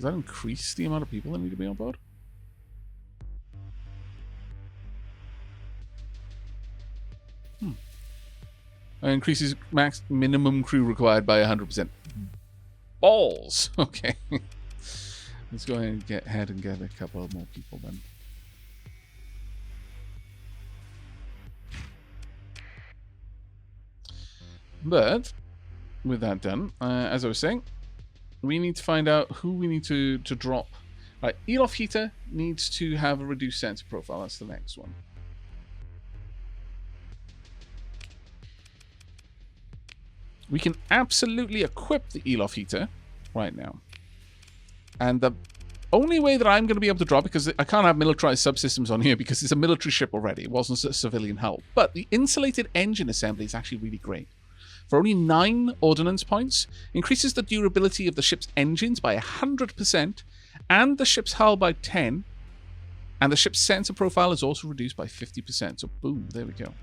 Does that increase the amount of people that need to be on board? Increases max minimum crew required by 100%. Balls! Okay. Let's go ahead and get a couple more people then. But, with that done, as I was saying, we need to find out who we need to drop. Right, Elof Heater needs to have a reduced sensor profile. That's the next one. We can absolutely equip the Elof Heater right now. And the only way that I'm going to be able to drop, because I can't have militarized subsystems on here because it's a military ship already. It wasn't a civilian hull. But the insulated engine assembly is actually really great. For only 9 ordnance points, increases the durability of the ship's engines by 100%, and the ship's hull by 10, and the ship's sensor profile is also reduced by 50%. So boom, there we go.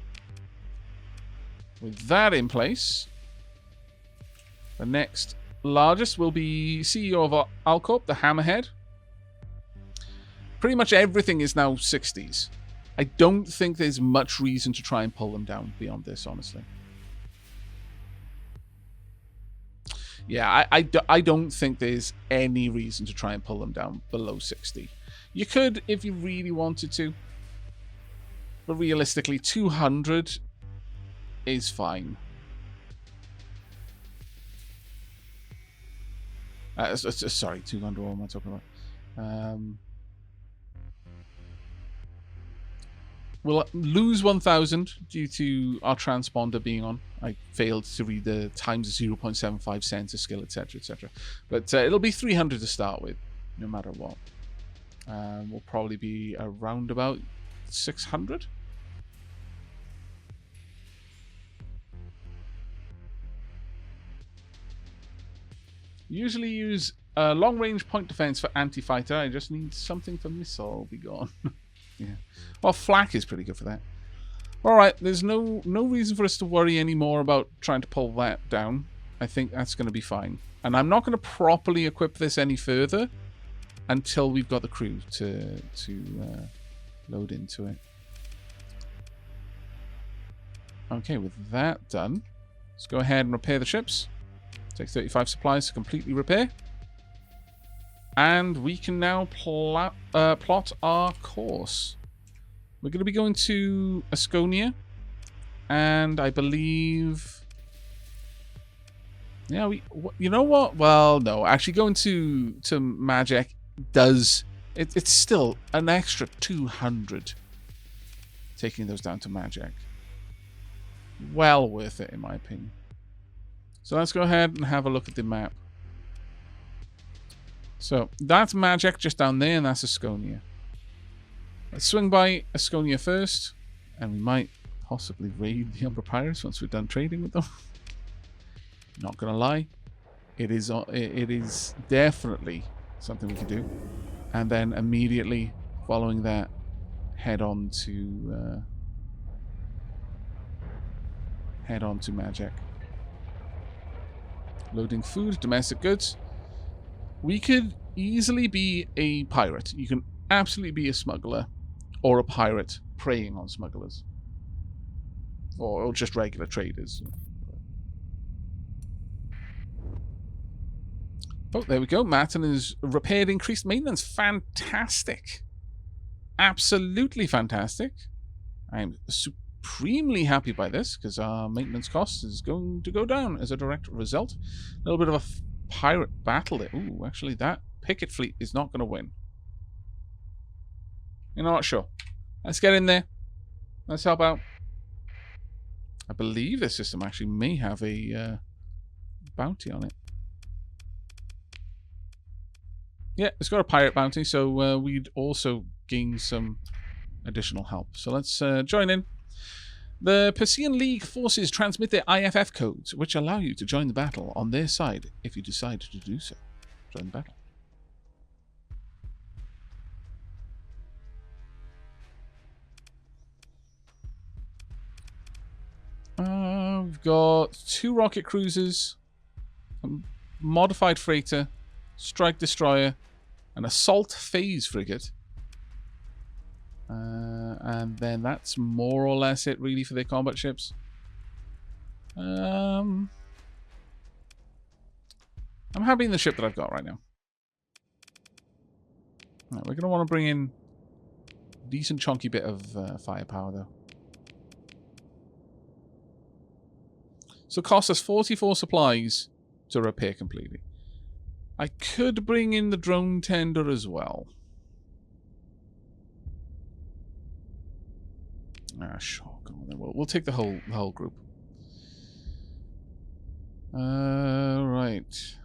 With that in place, the next largest will be CEO of Alcorp, the Hammerhead. Pretty much everything is now 60s. I don't think there's much reason to try and pull them down beyond this, honestly. Yeah, I don't think there's any reason to try and pull them down below 60. You could if you really wanted to. But realistically, 200 is fine. Sorry, 200, what am I talking about? We'll lose 1,000 due to our transponder being on. I failed to read the times 0.75 sensor skill, etc., etc. But it'll be 300 to start with, no matter what. We'll probably be around about 600. Usually use long-range point defense for anti-fighter. I just need something for missile. I'll be gone. Yeah. Well, flak is pretty good for that. Alright, there's no reason for us to worry anymore about trying to pull that down. I think that's going to be fine. And I'm not going to properly equip this any further until we've got the crew to load into it. Okay, with that done, let's go ahead and repair the ships. Take 35 supplies to completely repair. And we can now plot our course. We're going to be going to Asconia. And I believe... Yeah, you know what? Well, no. Actually, going to Majek does... It's still an extra 200. Taking those down to Majek. Well worth it, in my opinion. So let's go ahead and have a look at the map. So that's Majek just down there, and that's Asconia. Let's swing by Asconia first, and we might possibly raid the Umbra Pirates once we're done trading with them. Not gonna lie, it is definitely something we can do. And then immediately following that, head on to Majek. Loading food, domestic goods. We could easily be a pirate. You can absolutely be a smuggler or a pirate preying on smugglers. Or just regular traders. Oh, there we go. Martin is repaired increased maintenance. Fantastic. Absolutely fantastic. I'm supremely happy by this because our maintenance cost is going to go down as a direct result. A little bit of a pirate battle there. Ooh, actually that picket fleet is not going to win. You know what? Sure. Let's get in there. Let's help out. I believe this system actually may have a bounty on it. Yeah, it's got a pirate bounty, so we'd also gain some additional help. So let's join in. The Persean League forces transmit their IFF codes, which allow you to join the battle on their side if you decide to do so. Join the battle. We've got 2 rocket cruisers, a modified freighter, strike destroyer, An assault phase frigate. And then that's more or less it really for their combat ships. I'm happy in the ship that I've got right now. Right, we're going to want to bring in a decent chunky bit of firepower though. So it costs us 44 supplies to repair completely. I could bring in the drone tender as well. Sure. Go on then. We'll take the whole group. Right.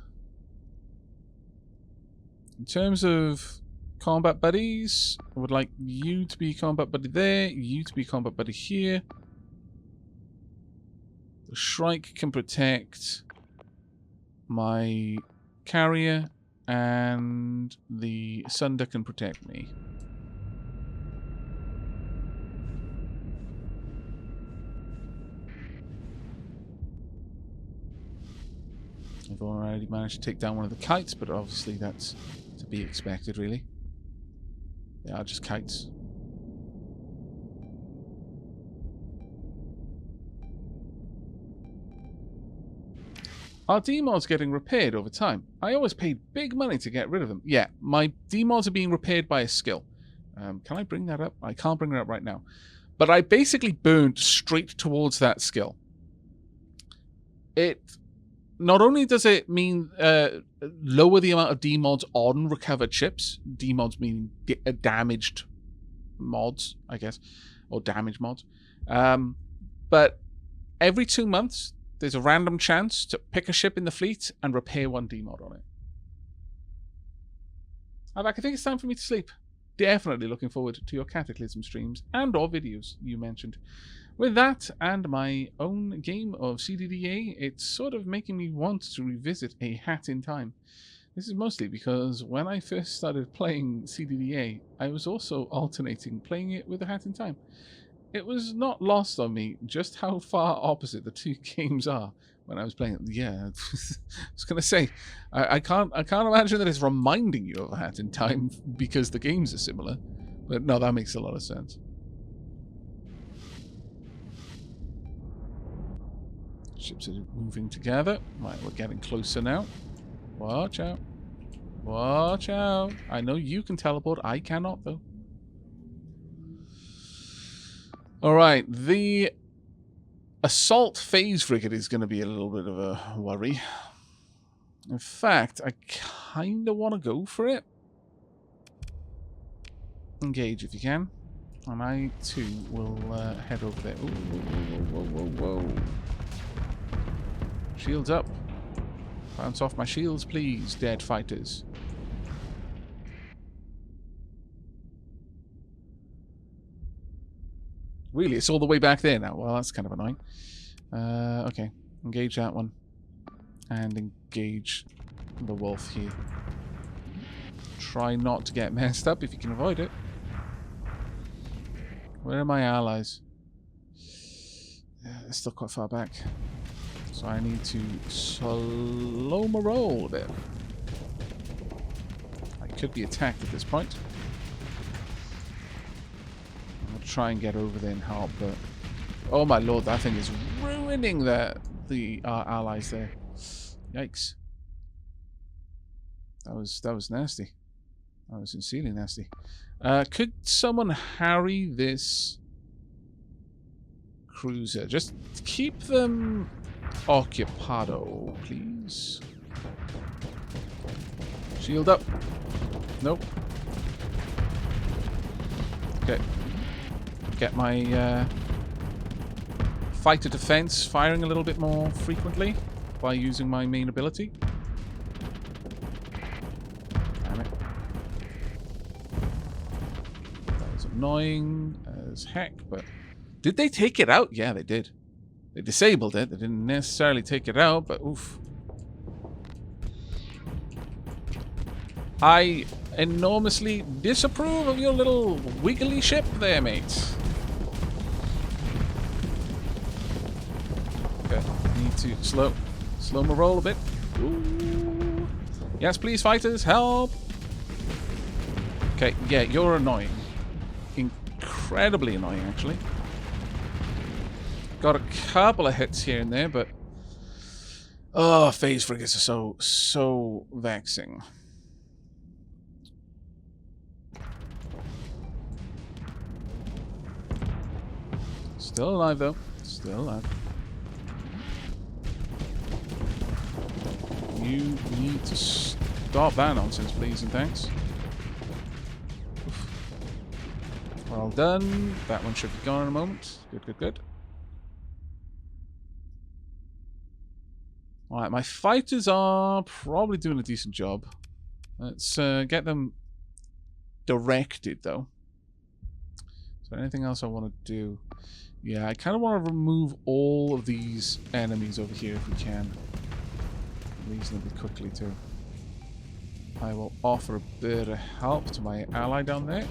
In terms of combat buddies, I would like you to be combat buddy there, you to be combat buddy here. The Shrike can protect my carrier, and the Sunder can protect me. I've already managed to take down one of the kites, but obviously that's to be expected, really. They are just kites. Our demods getting repaired over time. I always paid big money to get rid of them. Yeah, my demods are being repaired by a skill. Can I bring that up? I can't bring it up right now. But I basically burned straight towards that skill. It not only does it mean lower the amount of demods on recovered ships. Demods meaning damaged mods, I guess, or damage mods. But every 2 months, there's a random chance to pick a ship in the fleet and repair one demod on it. Aavak, I think it's time for me to sleep. Definitely looking forward to your Cataclysm streams and or videos you mentioned. With that and my own game of CDDA, it's sort of making me want to revisit A Hat in Time. This is mostly because when I first started playing CDDA, I was also alternating playing it with A Hat in Time. It was not lost on me just how far opposite the two games are when I was playing it. Yeah, I was going to say, I can't imagine that it's reminding you of A Hat in Time because the games are similar. But no, that makes a lot of sense. Ships are moving together. Right, we're getting closer now. Watch out. Watch out. I know you can teleport. I cannot, though. Alright, the assault phase frigate is going to be a little bit of a worry. In fact, I kind of want to go for it. Engage if you can. And I, too, will head over there. Ooh, whoa, whoa, whoa, whoa. Shields up. Bounce off my shields, please, dead fighters. Really, it's all the way back there now. Well, that's kind of annoying. Okay, engage that one. And engage the wolf here. Try not to get messed up if you can avoid it. Where are my allies? They're still quite far back. So I need to slow my roll a bit. I could be attacked at this point. I'll try and get over there and help, but oh my lord, that thing is ruining the allies there. Yikes. That was nasty. That was sincerely nasty. Could someone harry this cruiser? Just keep them occupado, please. Shield up. Nope. Okay. Get my fighter defense firing a little bit more frequently by using my main ability. Damn it. That was annoying as heck, but did they take it out? Yeah, they did. They disabled it. They didn't necessarily take it out, but oof. I enormously disapprove of your little wiggly ship there, mate. Okay, need to slow my roll a bit. Ooh. Yes, please, fighters, help! Okay, yeah, you're annoying. Incredibly annoying, actually. Got a couple of hits here and there, but... Oh, phase frigates are so vexing. Still alive, though. Still alive. You need to stop that nonsense, please, and thanks. Oof. Well done. That one should be gone in a moment. Good, good, good. Alright, my fighters are probably doing a decent job. Let's get them directed, though. Is there anything else I want to do? Yeah, I kind of want to remove all of these enemies over here if we can. Reasonably quickly, too. I will offer a bit of help to my ally down there.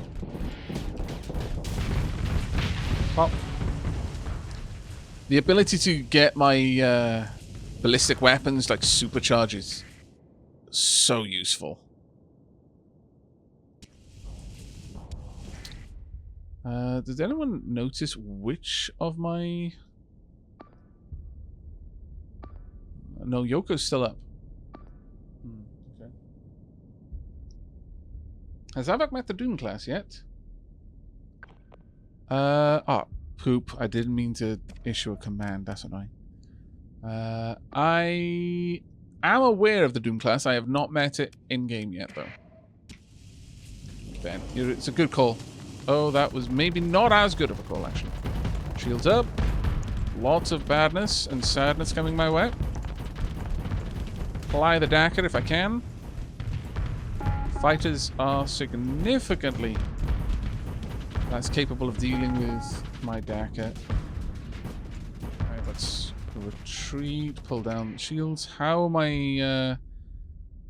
Pop. The ability to get my ballistic weapons, like, supercharges. So useful. Did anyone notice which of my... No, Yoko's still up. Okay. Has Aavak met the Doom class yet? Oh, poop. I didn't mean to issue a command. That's annoying. I am aware of the Doom class. I have not met it in-game yet, though. Ben, it's a good call. Oh, that was maybe not as good of a call, actually. Shields up. Lots of badness and sadness coming my way. Apply the Dakar if I can. Fighters are significantly less capable of dealing with my Dakar. Alright, let's retreat, pull down shields. How are my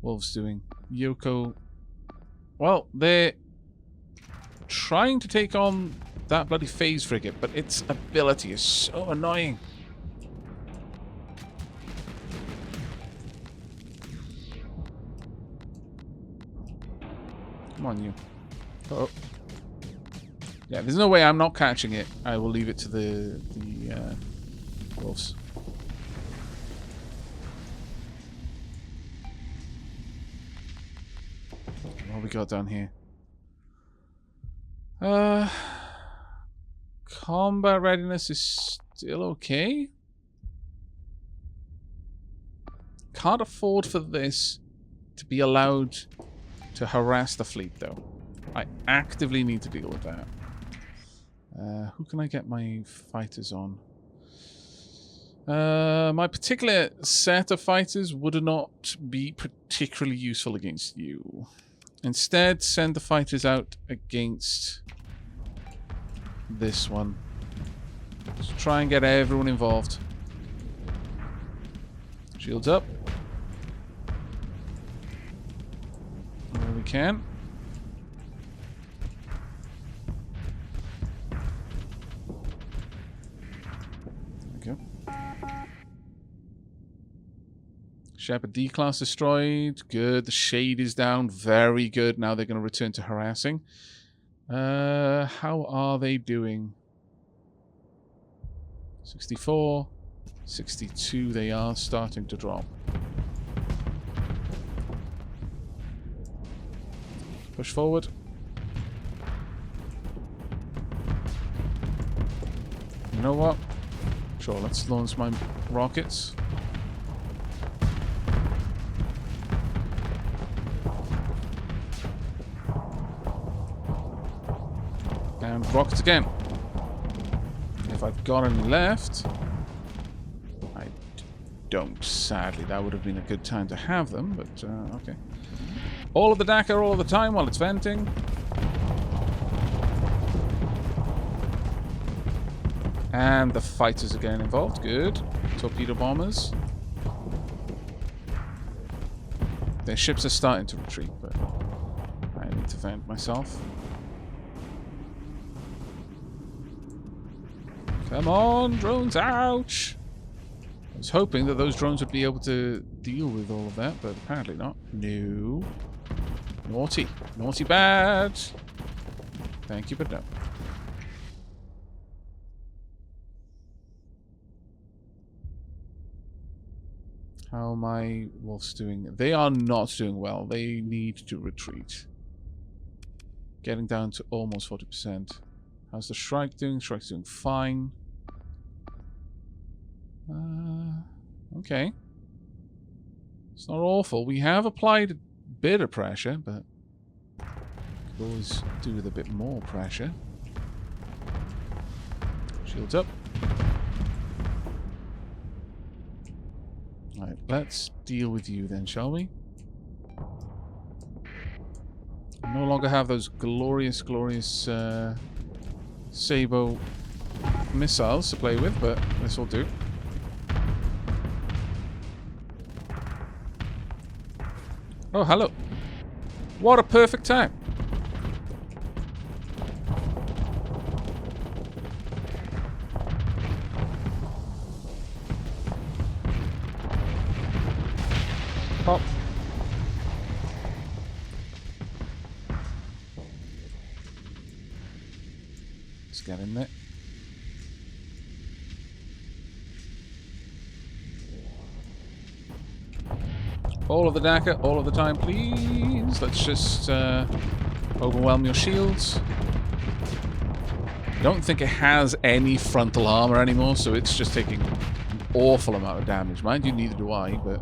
wolves doing? Yoko. Well, they're trying to take on that bloody phase frigate, but its ability is so annoying. Come on, you. Uh-oh. Yeah, there's no way I'm not catching it. I will leave it to the wolves. What we got down here? Combat readiness is still okay. Can't afford for this to be allowed to harass the fleet, though. I actively need to deal with that. Who can I get my fighters on? My particular set of fighters would not be particularly useful against you. Instead, send the fighters out against this one. Just try and get everyone involved. Shields up. Where we can. There we go. Shepherd D-class destroyed. Good. The shade is down. Very good. Now they're going to return to harassing. How are they doing? 64. 62. They are starting to drop. Push forward. You know what? Sure, let's launch my rockets. And rockets again. If I've got any left... I don't, sadly. That would have been a good time to have them, but okay. All of the Dakar all of the time while it's venting. And the fighters are getting involved. Good. Torpedo bombers. Their ships are starting to retreat, but I need to vent myself. Come on, drones, ouch! I was hoping that those drones would be able to deal with all of that, but apparently not. No. Naughty. Naughty bad. Thank you, but no. How are my wolves doing? They are not doing well. They need to retreat. Getting down to almost 40%. How's the Shrike doing? Shrike's doing fine. Okay. It's not awful. We have applied a bit of pressure, but could always do with a bit more pressure. Shields up. Alright, let's deal with you then, shall we? No longer have those glorious, glorious Sabo missiles to play with, but this will do. Oh, hello. What a perfect time. Pop. Let's get in there. All of the Daka, all of the time, please. Let's just overwhelm your shields. I don't think it has any frontal armor anymore, so it's just taking an awful amount of damage. Mind you, neither do I, but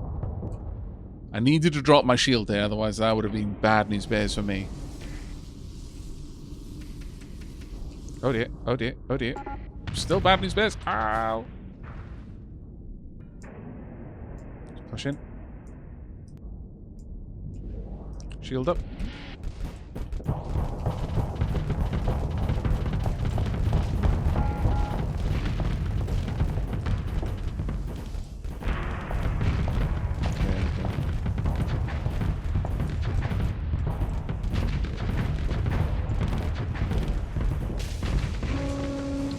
I needed to drop my shield there, otherwise that would have been bad news bears for me. Oh dear, oh dear, oh dear. Still bad news bears. Ow! Push in. Shield up.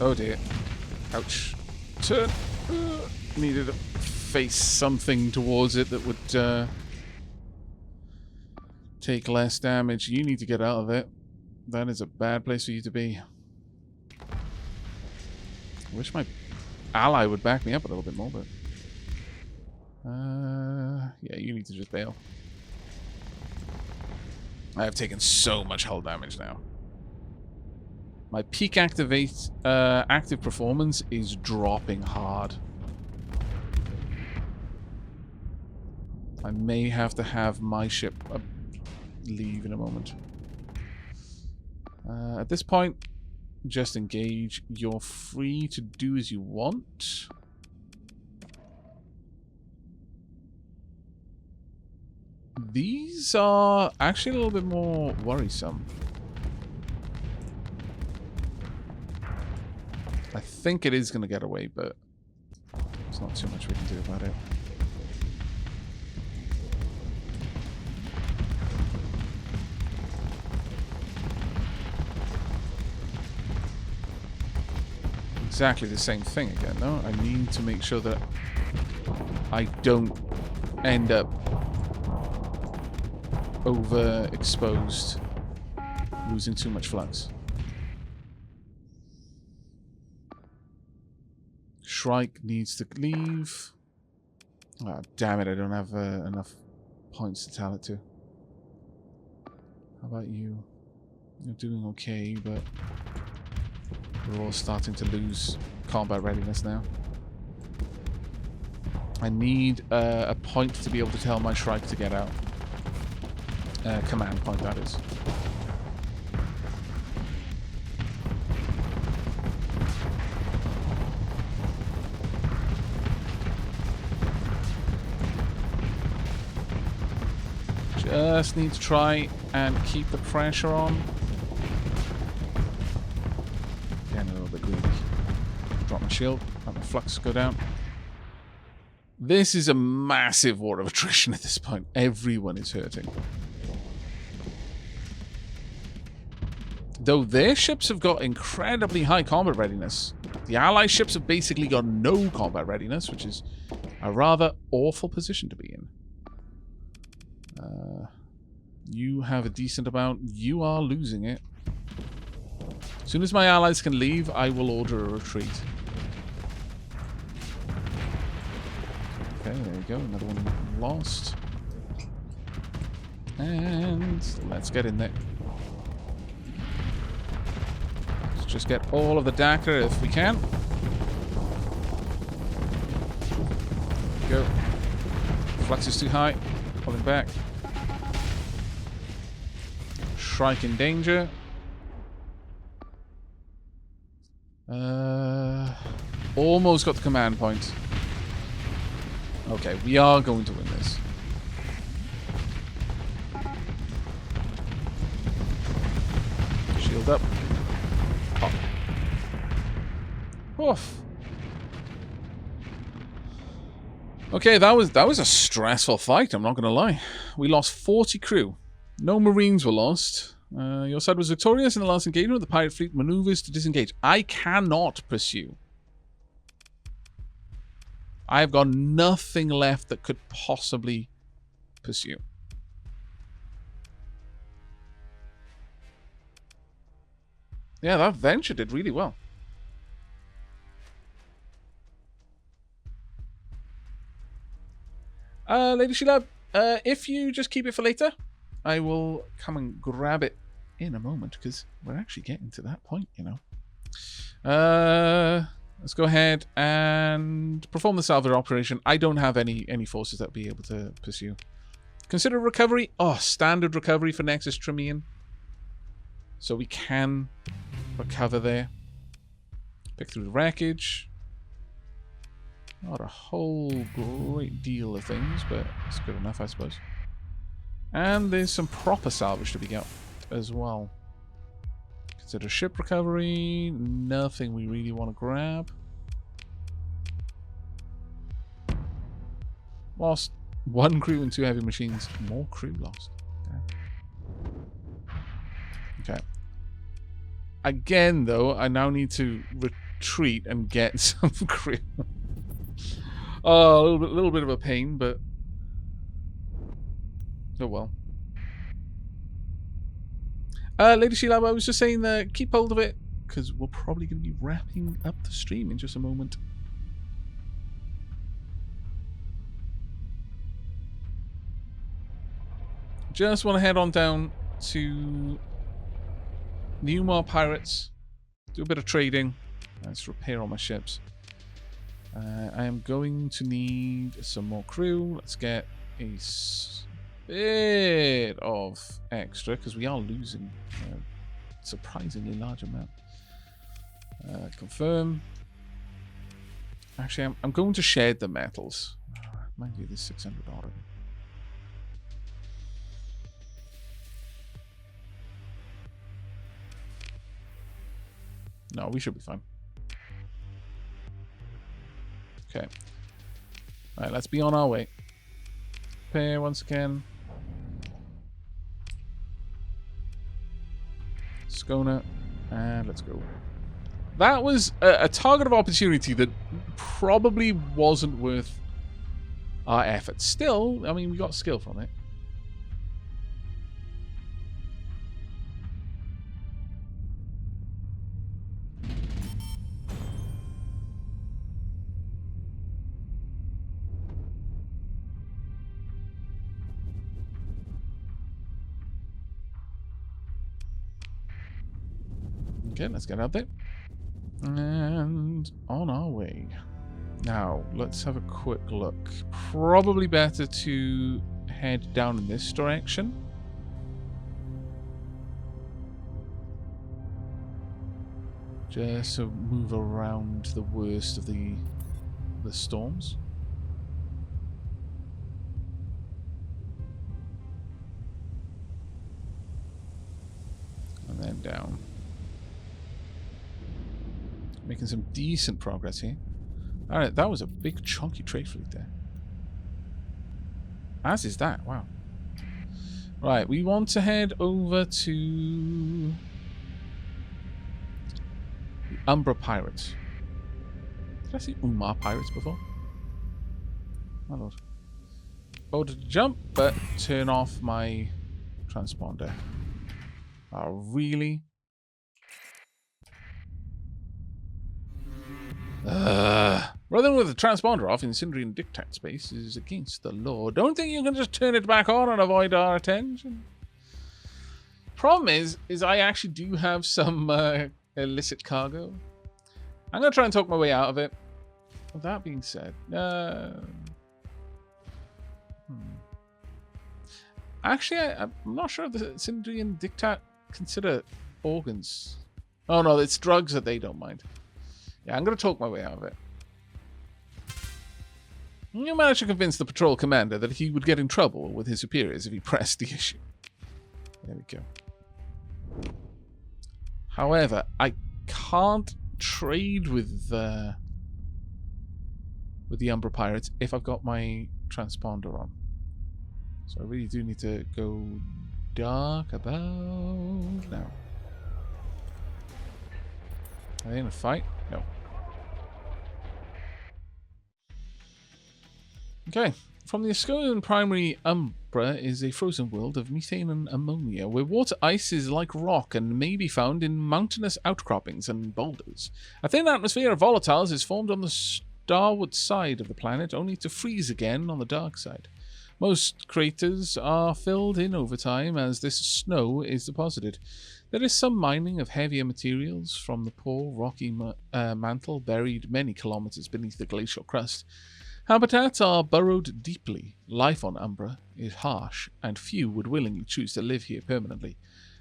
Oh dear. Ouch. Turn. Needed to face something towards it that would take less damage. You need to get out of it. That is a bad place for you to be. I wish my ally would back me up a little bit more, but yeah, you need to just bail. I have taken so much hull damage now. My peak active performance is dropping hard. I may have to have my ship leave in a moment. At this point, just engage. You're free to do as you want. These are actually a little bit more worrisome. I think it is going to get away, but there's not too much we can do about it. Exactly the same thing again, though. I need to make sure that I don't end up overexposed, losing too much flux. Shrike needs to leave. Oh, damn it, I don't have enough points to tell it to. How about you? You're doing okay, but we're all starting to lose combat readiness now. I need a point to be able to tell my Shrike to get out. Command point, that is. Just need to try and keep the pressure on. Getting a little bit greedy. Drop my shield, let my flux go down. This is a massive war of attrition at this point. Everyone is hurting. Though their ships have got incredibly high combat readiness. The ally ships have basically got no combat readiness, which is a rather awful position to be in. You have a decent amount. You are losing it. As soon as my allies can leave, I will order a retreat. Okay, there you go. Another one lost. And let's get in there. Let's just get all of the Dakar if we can. There we go. Flux is too high. Pulling back. Shrike in danger. Almost got the command point. Okay, we are going to win this. Shield up. Pop. Oof. Okay, that was a stressful fight, I'm not going to lie. We lost 40 crew. No Marines were lost. Your side was victorious in the last engagement. The pirate fleet maneuvers to disengage. I cannot pursue. I've got nothing left that could possibly pursue. Yeah, that venture did really well. Lady Sheila, if you just keep it for later, I will come and grab it in a moment, because we're actually getting to that point, you know. Let's go ahead and perform the salvage operation. I don't have any forces that will be able to pursue. Consider recovery. Oh, standard recovery for Nexus Trimian. So we can recover there. Pick through the wreckage. Not a whole great deal of things, but it's good enough, I suppose. And there's some proper salvage to be got as well. Consider ship recovery. Nothing we really want to grab. Lost 1 crew and 2 heavy machines. More crew lost. Okay. Again, though, I now need to retreat and get some crew. Oh, a little bit of a pain, but oh well. Lady Sheila, I was just saying that keep hold of it, because we're probably going to be wrapping up the stream in just a moment. Just want to head on down to Newmar Pirates, do a bit of trading. Let's repair all my ships. I am going to need some more crew. Let's get a bit of extra, because we are losing a surprisingly large amount. Confirm. Actually, I'm going to shed the metals. Mind you, there's 600 already. No, we should be fine. Okay. Alright, let's be on our way. Repair once again. Skona. And let's go. That was a target of opportunity that probably wasn't worth our efforts. Still, I mean, we got skill from it. Okay, let's get out there. And on our way. Now, let's have a quick look. Probably better to head down in this direction. Just to move around the worst of the storms. And then down. Making some decent progress here. Alright, that was a big chunky trade fleet there. As is that, wow. Right, we want to head over to the Umbra Pirates. Did I see Umar Pirates before? My lord. Order to jump, but turn off my transponder. Oh, really? Running with the transponder off in Sindrian dictate space is against the law. Don't think you can just turn it back on and avoid our attention. Problem is I actually do have some illicit cargo. I'm going to try and talk my way out of it. With that being said, actually, I'm not sure if the Sindrian dictate consider organs. Oh no, it's drugs that they don't mind. Yeah, I'm going to talk my way out of it. You managed to convince the patrol commander that he would get in trouble with his superiors if he pressed the issue. There we go. However, I can't trade with the Umbra Pirates if I've got my transponder on. So I really do need to go dark about now. Are they in a fight? No. Okay. From the Asconian primary Umbra is a frozen world of methane and ammonia, where water ice is like rock and may be found in mountainous outcroppings and boulders. A thin atmosphere of volatiles is formed on the starward side of the planet, only to freeze again on the dark side. Most craters are filled in over time as this snow is deposited. There is some mining of heavier materials from the poor rocky mantle buried many kilometers beneath the glacial crust. Habitats are burrowed deeply. Life on Umbra is harsh, and few would willingly choose to live here permanently.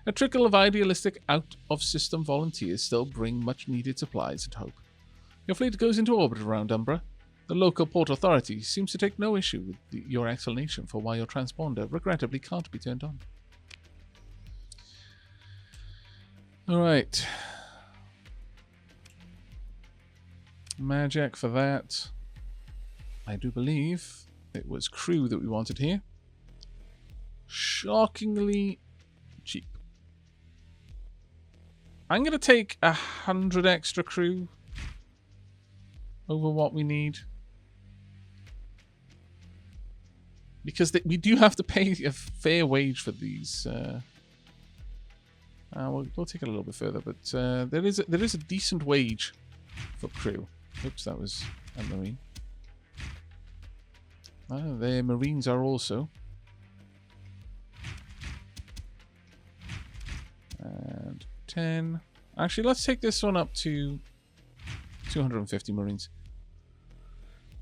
A trickle of idealistic out-of-system volunteers still bring much-needed supplies and hope. Your fleet goes into orbit around Umbra. The local port authority seems to take no issue with your explanation for why your transponder regrettably can't be turned on. Alright. Magic for that. I do believe it was crew that we wanted here. Shockingly cheap. I'm going to take 100 extra crew over what we need. Because we do have to pay a fair wage for these. We'll take it a little bit further, but there is a decent wage for crew. Oops, that was a marine. Their marines are also. And 10. Actually, let's take this one up to 250 marines.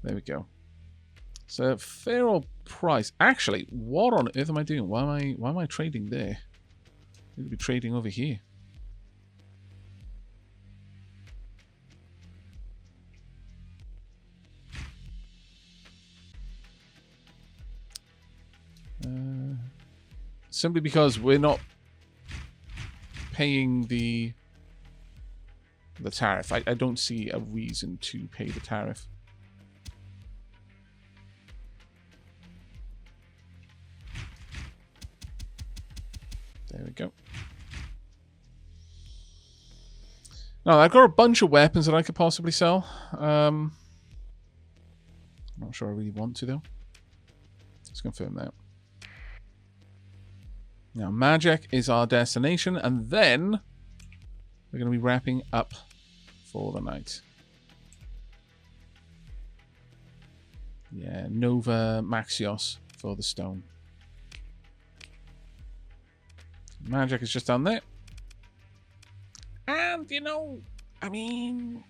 There we go. So fair old price. Actually, what on earth am I doing? Why am I trading there? I need to be trading over here. Simply because we're not paying the tariff. I don't see a reason to pay the tariff. There we go. Now, I've got a bunch of weapons that I could possibly sell. I'm not sure I really want to, though. Let's confirm that. Now, Magic is our destination, and then we're going to be wrapping up for the night. Yeah, Nova Maxios for the stone. Magic is just down there. And, you know, I mean,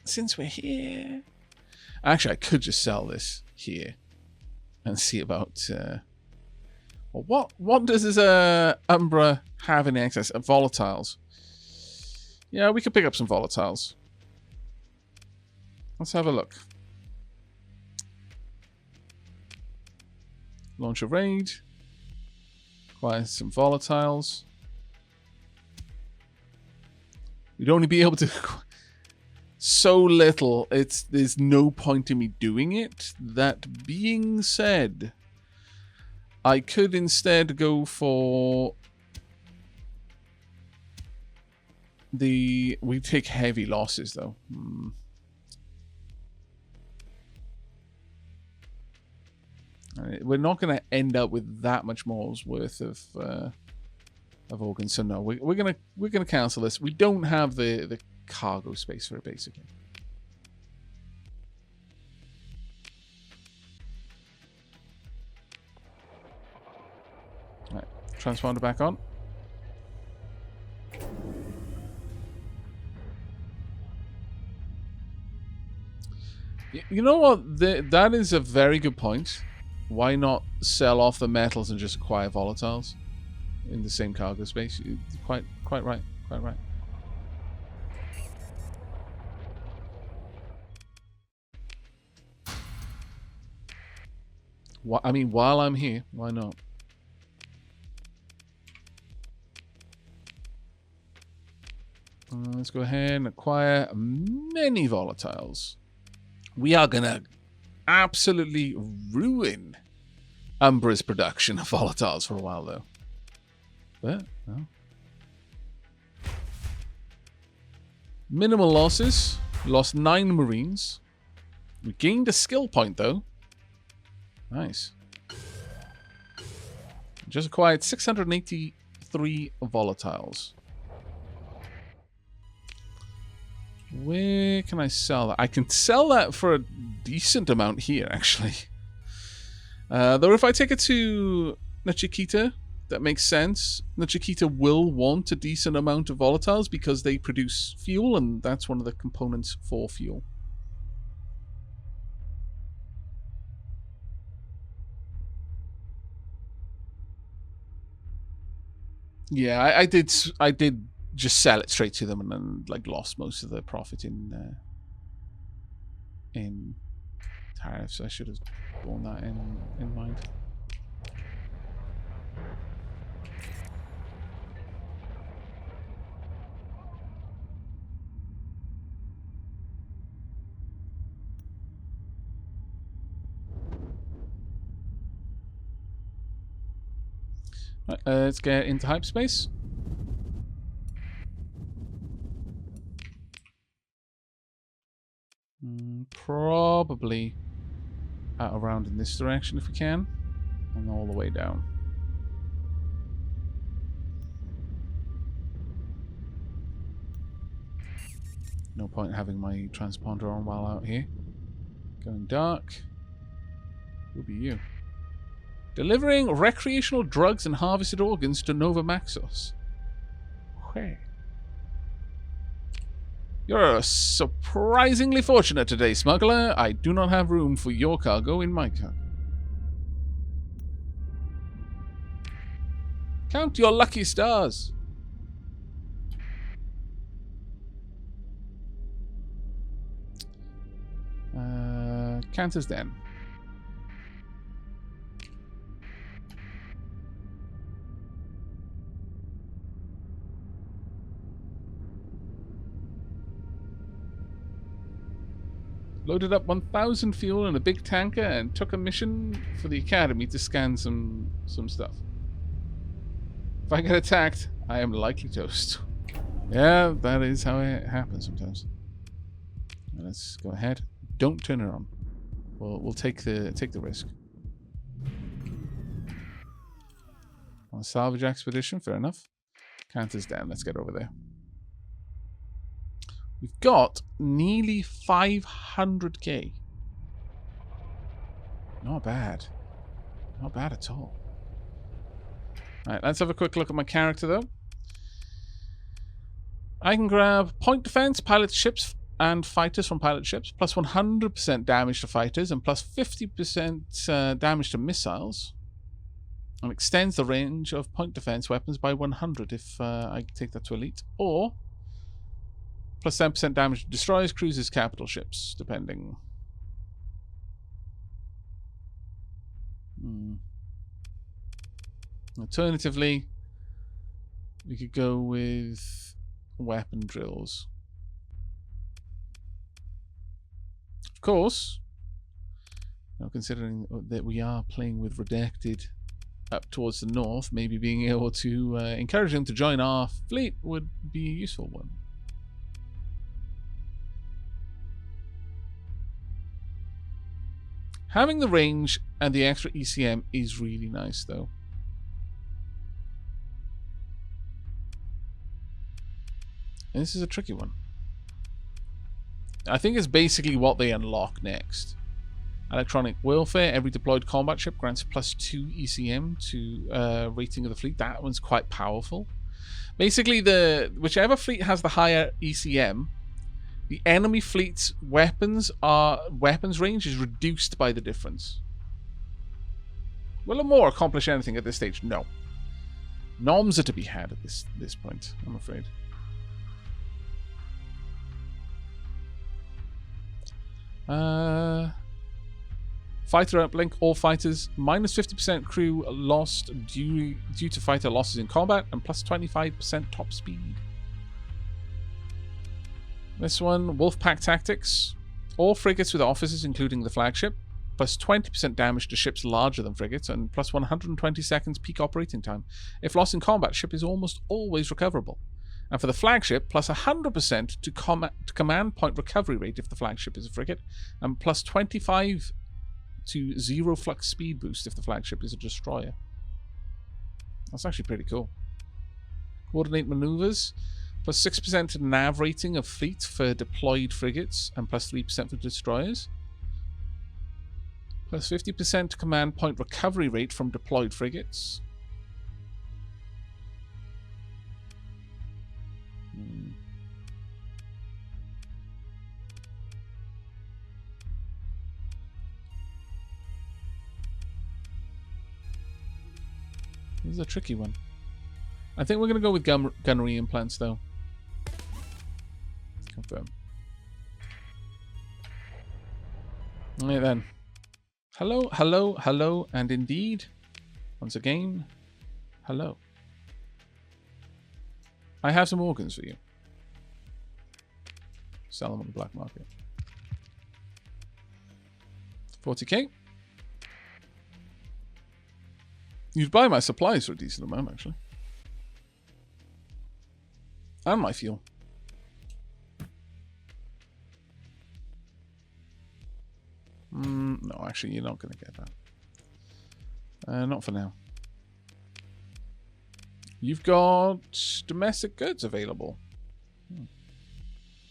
since we're here... Actually, I could just sell this here and see about... Well, what does this Umbra have in excess of volatiles? Yeah, we could pick up some volatiles. Let's have a look. Launch a raid. Acquire some volatiles. We'd only be able to... so little, there's no point in me doing it. That being said... I could instead go for we take heavy losses though. We're not going to end up with that much more's worth of organs, so no, we're gonna cancel this. We don't have the cargo space for it, basically. Right, transponder back on. You know what? That is a very good point. Why not sell off the metals and just acquire volatiles in the same cargo space? Quite right. Quite right. I mean, while I'm here, why not? Let's go ahead and acquire many volatiles. We are going to absolutely ruin Umbra's production of volatiles for a while, though. But, no. Minimal losses. We lost 9 Marines. We gained a skill point, though. Nice. Just acquired 683 volatiles. Where can I sell that? I can sell that for a decent amount here, actually. Though if I take it to Nachikita, that makes sense. Nachikita will want a decent amount of volatiles because they produce fuel, and that's one of the components for fuel. Yeah, I did just sell it straight to them and then like lost most of the profit in tariffs. I should have borne that in mind. Right, let's get into hyperspace. Probably out around in this direction if we can, and all the way down. No point having my transponder on while out here. Going dark. Who'll be you? Delivering recreational drugs and harvested organs to Nova Maxos. Okay. You're surprisingly fortunate today, smuggler. I do not have room for your cargo in my cargo. Count your lucky stars. Cantor's Den. Loaded up 1,000 fuel in a big tanker and took a mission for the academy to scan some stuff. If I get attacked, I am likely toast. Yeah, that is how it happens sometimes. Let's go ahead. Don't turn it on. We'll take the risk. On a salvage expedition, fair enough. Cantor's down. Let's get over there. We've got nearly 500k. Not bad. Not bad at all. Alright, let's have a quick look at my character, though. I can grab point defense, pilot ships, and fighters from pilot ships, plus 100% damage to fighters, and plus 50% damage to missiles. And extends the range of point defense weapons by 100 if I take that to elite. Or plus 10% damage to destroyers, cruisers, capital ships, depending. Alternatively, we could go with weapon drills. Of course, now considering that we are playing with Redacted up towards the north, maybe being able to encourage them to join our fleet would be a useful one. Having the range and the extra ECM is really nice, though. And this is a tricky one. I think it's basically what they unlock next. Electronic warfare. Every deployed combat ship grants +2 ECM to rating of the fleet. That one's quite powerful. Basically, whichever fleet has the higher ECM, the enemy fleet's weapons range is reduced by the difference. Will a Moore accomplish anything at this stage? No. Noms are to be had at this point, I'm afraid. Fighter uplink. All fighters -50% crew lost due to fighter losses in combat, and +25% top speed. This one, Wolfpack Tactics. All frigates with officers, including the flagship, +20% damage to ships larger than frigates, and +120 seconds peak operating time. If lost in combat, ship is almost always recoverable. And for the flagship, +100% to command point recovery rate if the flagship is a frigate, and +25 to 0 flux speed boost if the flagship is a destroyer. That's actually pretty cool. Coordinate maneuvers, +6% to nav rating of fleet for deployed frigates, and +3% for destroyers. +50% to command point recovery rate from deployed frigates. This is a tricky one. I think we're going to go with gunnery implants, though. Confirm. Alright then. Hello, hello, hello, and indeed, once again, hello. I have some organs for you. Sell them on the black market. 40k. You'd buy my supplies for a decent amount, actually. And my fuel. No, actually, you're not going to get that. Not for now. You've got domestic goods available. I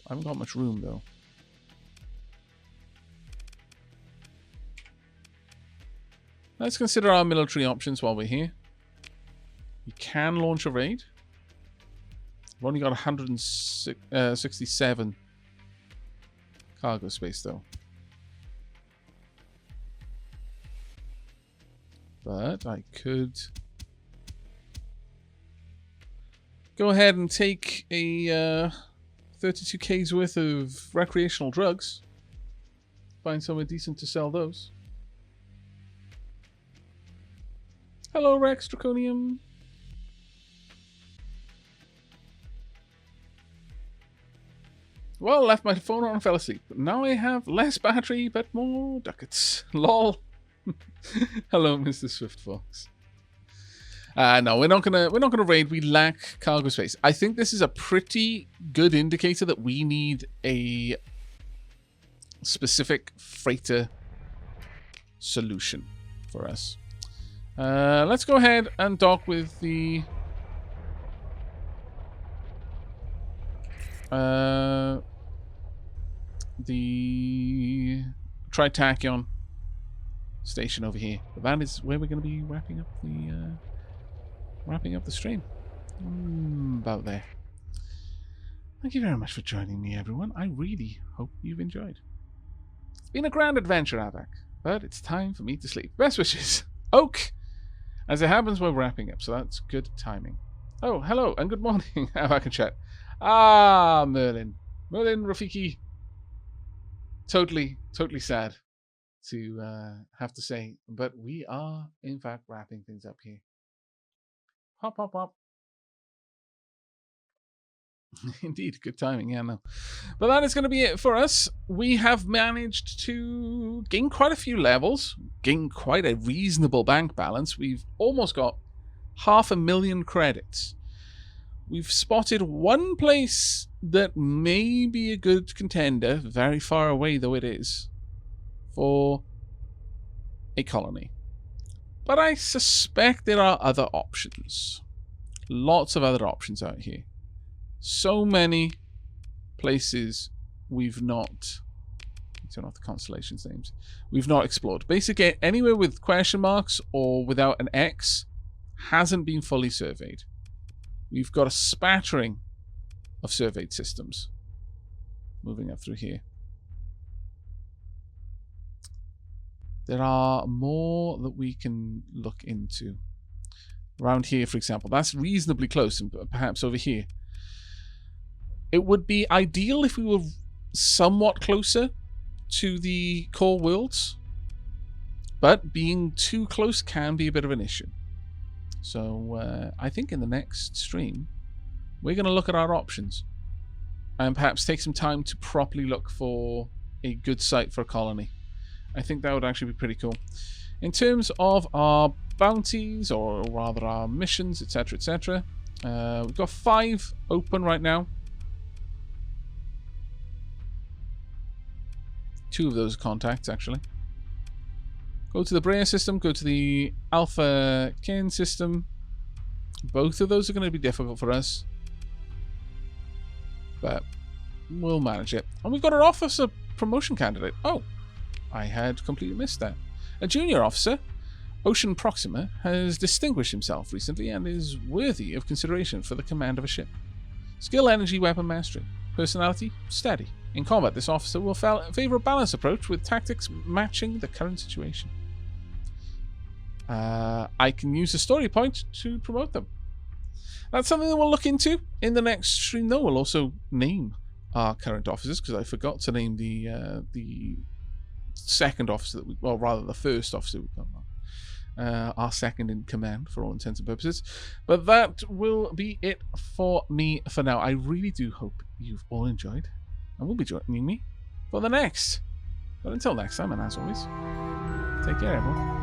haven't got much room, though. Let's consider our military options while we're here. We can launch a raid. We've only got 167 cargo space, though. But I could go ahead and take a 32k's worth of recreational drugs. Find somewhere decent to sell those. Hello, Rex Draconium. Well, left my phone on and fell asleep. Now I have less battery, but more ducats. Lol. Hello, Mr. Swift Fox. No, we're not gonna raid. We lack cargo space. I think this is a pretty good indicator that we need a specific freighter solution for us. Let's go ahead and dock with the Tritachyon station over here. But that is where we're going to be wrapping up the stream. About there. Thank you very much for joining me, everyone. I really hope you've enjoyed. It's been a grand adventure, Aavak, but it's time for me to sleep. Best wishes, Oak. As it happens, we're wrapping up, so that's good timing. Oh, hello, and good morning, Aavak and chat. Ah, Merlin, Rafiki. Totally sad to have to say, but we are, in fact, wrapping things up here. Hop, hop, hop. Indeed, good timing, yeah, no. But that is going to be it for us. We have managed to gain quite a few levels, gain quite a reasonable bank balance. We've almost got 500,000 credits. We've spotted one place that may be a good contender, very far away though it is, for a colony. But I suspect there are other options. Lots of other options out here. So many places we've not... turn off the constellations names. We've not explored. Basically, anywhere with question marks or without an X hasn't been fully surveyed. We've got a spattering of surveyed systems. Moving up through here. There are more that we can look into. Around here, for example. That's reasonably close, and perhaps over here. It would be ideal if we were somewhat closer to the core worlds, but being too close can be a bit of an issue. So I think in the next stream, we're going to look at our options and perhaps take some time to properly look for a good site for a colony. I think that would actually be pretty cool. In terms of our bounties, or rather our missions, etc., etc., we've got 5 open right now. 2 of those contacts, actually. Go to the Brea system, go to the Alpha Cairn system. Both of those are going to be difficult for us, but we'll manage it. And we've got an officer promotion candidate. Oh, I had completely missed that. A junior officer, Ocean Proxima, has distinguished himself recently and is worthy of consideration for the command of a ship. Skill, energy, weapon mastery. Personality, steady. In combat, this officer will favor a balanced approach with tactics matching the current situation. I can use a story point to promote them. That's something that we'll look into in the next stream, though. We'll also name our current officers, because I forgot to name the second officer that we, well, rather the first officer we've got. Our second in command for all intents and purposes. But that will be it for me for now. I really do hope you've all enjoyed and will be joining me for the next. But until next time, and as always, take care, everyone.